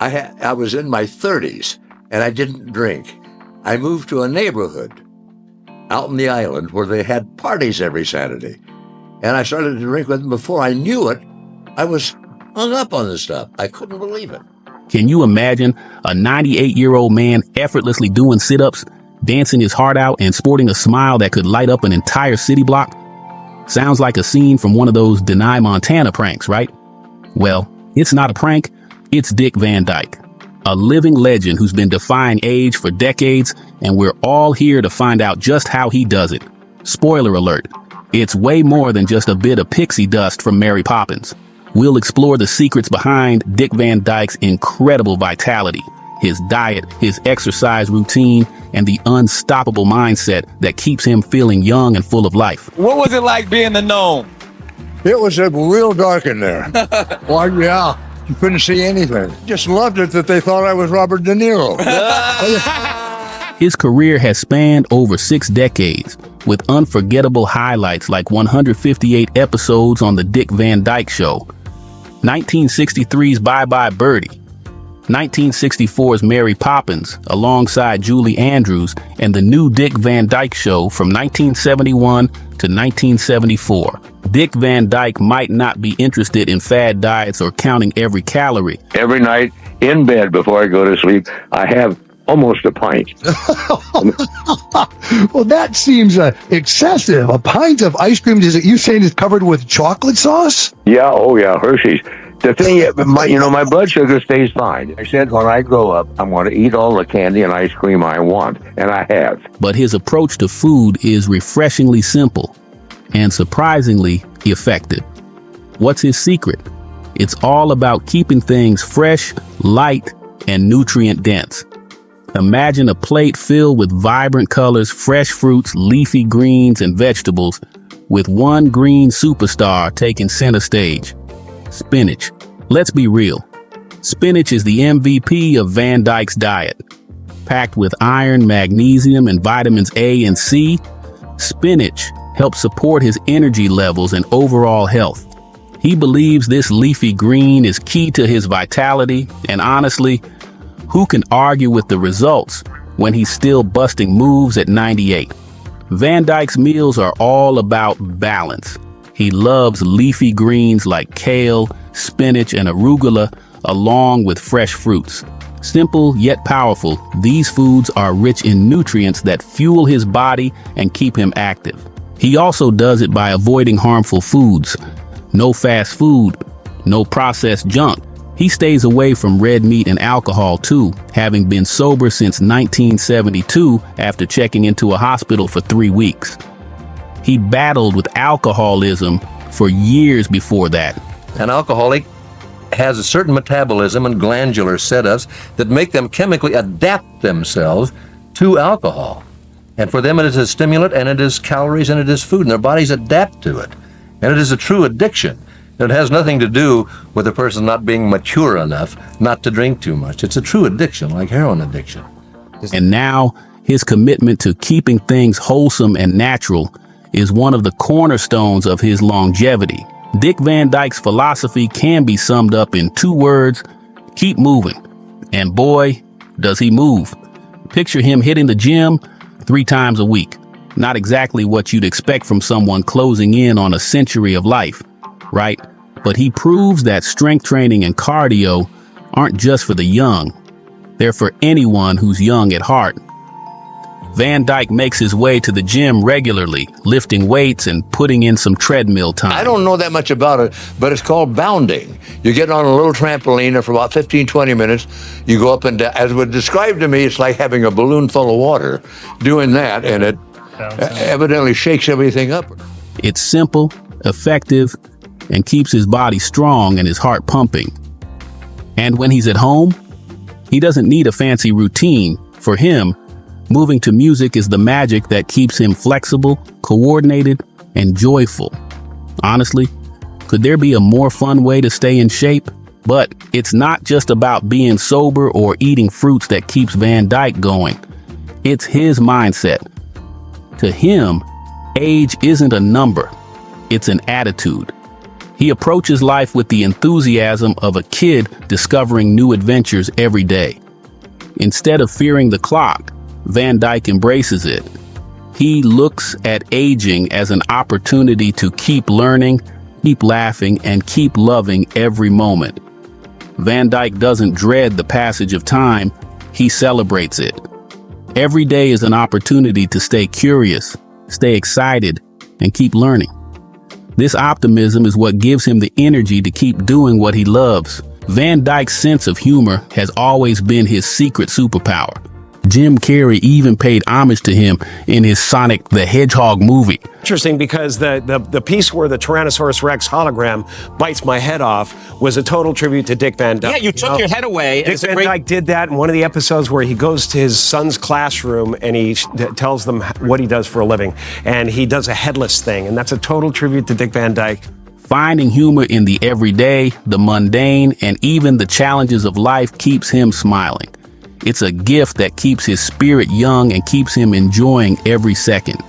I was in my 30s, and I didn't drink. I moved to a neighborhood out in the island where they had parties every Saturday. And I started to drink with them. Before I knew it, I was hung up on this stuff. I couldn't believe it. Can you imagine a 98-year-old man effortlessly doing sit-ups, dancing his heart out, and sporting a smile that could light up an entire city block? Sounds like a scene from one of those Deny Montana pranks, right? Well, it's not a prank. It's Dick Van Dyke, a living legend who's been defying age for decades, and we're all here to find out just how he does it. Spoiler alert, it's way more than just a bit of pixie dust from Mary Poppins. We'll explore the secrets behind Dick Van Dyke's incredible vitality, his diet, his exercise routine, and the unstoppable mindset that keeps him feeling young and full of life. What was it like being the gnome? It was real dark in there. Well, yeah, you couldn't see anything. Just loved it that they thought I was Robert De Niro. His career has spanned over 6 decades, with unforgettable highlights like 158 episodes on The Dick Van Dyke Show, 1963's Bye Bye Birdie, 1964's Mary Poppins alongside Julie Andrews, and the new Dick Van Dyke Show from 1971 to 1974. Dick Van Dyke might not be interested in fad diets or counting every calorie. Every night in bed before I go to sleep, I have almost a pint. Well, that seems excessive. A pint of ice cream, is it you saying it's covered with chocolate sauce? Yeah, oh yeah, Hershey's. The thing, my blood sugar stays fine. I said when I grow up, I'm going to eat all the candy and ice cream I want, and I have. But his approach to food is refreshingly simple and surprisingly effective. What's his secret? It's all about keeping things fresh, light, and nutrient dense. Imagine a plate filled with vibrant colors, fresh fruits, leafy greens, and vegetables, with one green superstar taking center stage: spinach. Let's be real. Spinach is the MVP of Van Dyke's diet. Packed with iron, magnesium, and vitamins A and C, spinach helps support his energy levels and overall health. He believes this leafy green is key to his vitality, and honestly, who can argue with the results when he's still busting moves at 98? Van Dyke's meals are all about balance. He loves leafy greens like kale, spinach, and arugula, along with fresh fruits. Simple yet powerful, these foods are rich in nutrients that fuel his body and keep him active. He also does it by avoiding harmful foods. No fast food, no processed junk. He stays away from red meat and alcohol too, having been sober since 1972 after checking into a hospital for 3 weeks. He battled with alcoholism for years before that. An alcoholic has a certain metabolism and glandular setups that make them chemically adapt themselves to alcohol. And for them it is a stimulant, and it is calories, and it is food, and their bodies adapt to it. And it is a true addiction. It has nothing to do with a person not being mature enough not to drink too much. It's a true addiction, like heroin addiction. And now, his commitment to keeping things wholesome and natural is one of the cornerstones of his longevity. Dick Van Dyke's philosophy can be summed up in 2 words: keep moving. And boy, does he move. Picture him hitting the gym 3 times a week. Not exactly what you'd expect from someone closing in on a century of life, right? But he proves that strength training and cardio aren't just for the young. They're for anyone who's young at heart. Van Dyke makes his way to the gym regularly, lifting weights and putting in some treadmill time. I don't know that much about it, but it's called bounding. You get on a little trampoline, and for about 15, 20 minutes, you go up and down. As it was described to me, it's like having a balloon full of water, doing that, and it evidently shakes everything up. It's simple, effective, and keeps his body strong and his heart pumping. And when he's at home, he doesn't need a fancy routine. For him, moving to music is the magic that keeps him flexible, coordinated, and joyful. Honestly, could there be a more fun way to stay in shape? But it's not just about being sober or eating fruits that keeps Van Dyke going. It's his mindset. To him, age isn't a number, it's an attitude. He approaches life with the enthusiasm of a kid discovering new adventures every day. Instead of fearing the clock, Van Dyke embraces it. He looks at aging as an opportunity to keep learning, keep laughing, and keep loving every moment. Van Dyke doesn't dread the passage of time, he celebrates it. Every day is an opportunity to stay curious, stay excited, and keep learning. This optimism is what gives him the energy to keep doing what he loves. Van Dyke's sense of humor has always been his secret superpower. Jim Carrey even paid homage to him in his Sonic the Hedgehog movie. Interesting, because the piece where the Tyrannosaurus Rex hologram bites my head off was a total tribute to Dick Van Dyke. Yeah, you took your head away. Dick Van Dyke did that in one of the episodes where he goes to his son's classroom and he tells them what he does for a living. And he does a headless thing. And that's a total tribute to Dick Van Dyke. Finding humor in the everyday, the mundane, and even the challenges of life keeps him smiling. It's a gift that keeps his spirit young and keeps him enjoying every second.